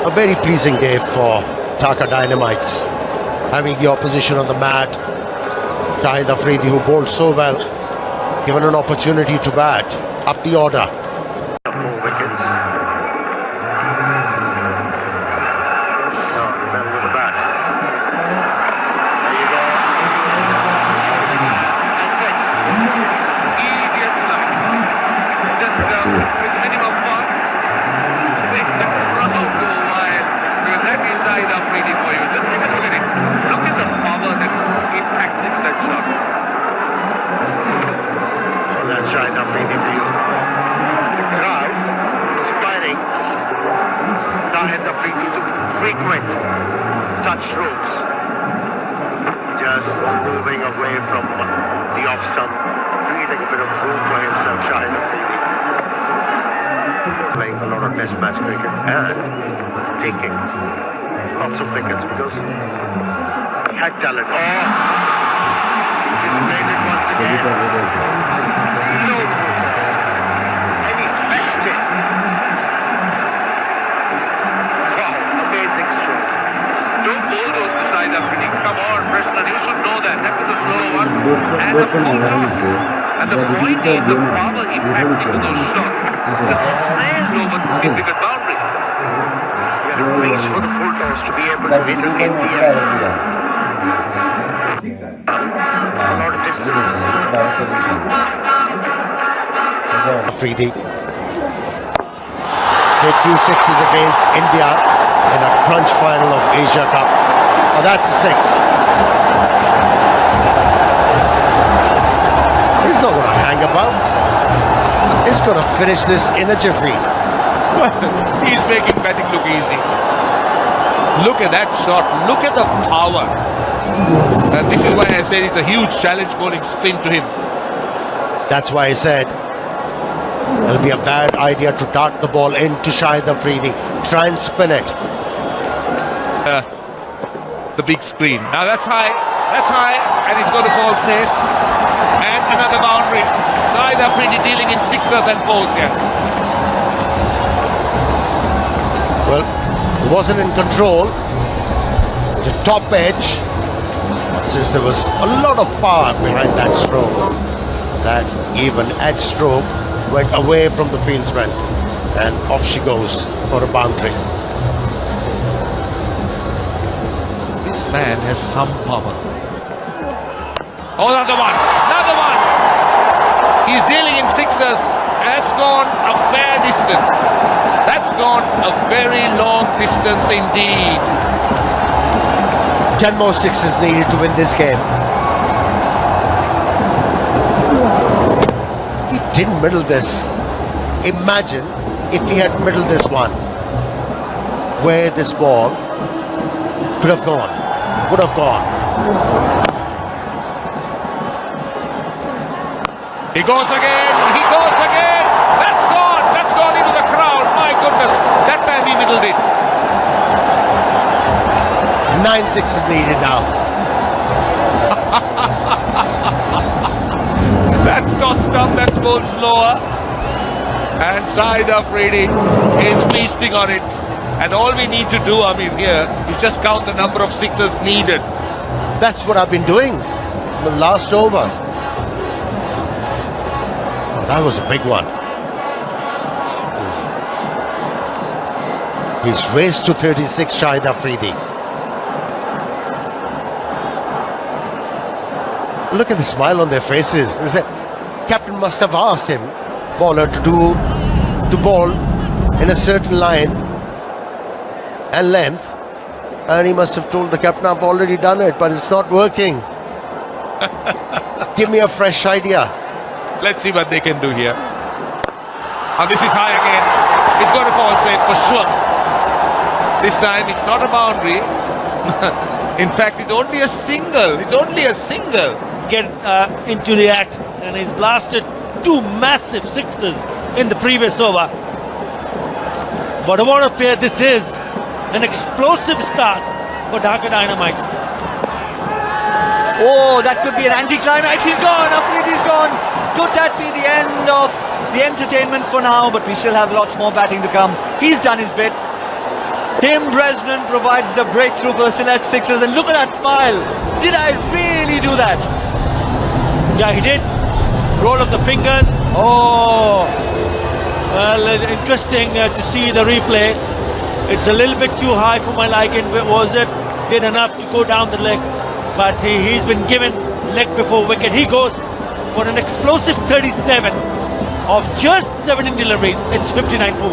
A very pleasing day for Dhaka Dynamites. Having the opposition on the mat. Shahid Afridi, who bowled so well, given an opportunity to bat up the order. 4 wickets. With the bat. There you go. That's it. Easier to love. Just with minimum fuss. Makes the crowd go wild. Because that is Shahid Afridi for you. Just take a look at it. Look at the power that impacts in that shot. That's Shahid Afridi for you. The crowd inspiring Shahid Afridi to frequent such strokes. Just moving away from the off stump, creating a bit of room for himself, Shahid Afridi. Playing a lot of test match cricket and taking lots of wickets because he had talent. Oh! He's played it once again. No focus. And he fetched it. Wow, amazing stroke. Don't bowl those to Shahid Afridi. Come on, Prashnan. You should know that. That was a slow one. And the focus. And the point is the power impacting to those shots. The sailed over the wicket boundary. We are pleased for the full toss to be able to entertain the air. A lot of distance. Afridi hit few sixes against India in a crunch final of Asia Cup. Oh, that's a six. He's not going to hang about. He's going to finish this in a jiffy. He's making batting look easy. Look at that shot. Look at the power. And this is why I said it's a huge challenge bowling spin to him. That's why I said it'll be a bad idea to dart the ball into Shahid Afridi. Try and spin it. The big screen. Now that's high, and it's going to fall safe. And another boundary. Shahid Afridi dealing in sixers and fours here. Well, he wasn't in control. It was a top edge. But since there was a lot of power behind that stroke, that even edge stroke went away from the fieldsman, and off she goes for a boundary. This man has some power. Oh, another one! Another one! He's dealing in sixers. That's gone a fair distance. That's gone a very long distance indeed. 10 more sixes needed to win this game. He didn't middle this. Imagine if he had middled this one, where this ball could have gone, would have gone. He goes again, that's gone into the crowd, my goodness, that time he middled it. 9 sixes needed now. That's not stuff, that's bowled slower. And Shahid Afridi is feasting on it. And all we need to do, here, is just count the number of sixes needed. That's what I've been doing. The last over. Oh, that was a big one. He's raced to 36, Shahid Afridi. Look at the smile on their faces. Captain must have asked him, bowler, to bowl in a certain line and length, and he must have told the captain, I've already done it, but it's not working. Give me a fresh idea. Let's see what they can do here. And this is high again. It's going to fall safe for sure. This time it's not a boundary. In fact, it's only a single. Get into the act, and he's blasted 2 massive sixes in the previous over. But what a pair this is. An explosive start for Dhaka Dynamites. Oh, that could be an anticlimax. He's gone. Afridi's gone. Could that be the end of the entertainment for now? But we still have lots more batting to come. He's done his bit. Tim Dresden provides the breakthrough for the Sylhet Sixers, and look at that smile. Did I really do that? Yeah, he did. Roll of the fingers. Oh, well, interesting to see the replay. It's a little bit too high for my liking. Was it? Did enough to go down the leg, but he's been given leg before wicket. He goes for an explosive 37 of just 17 deliveries. It's 59 for 1.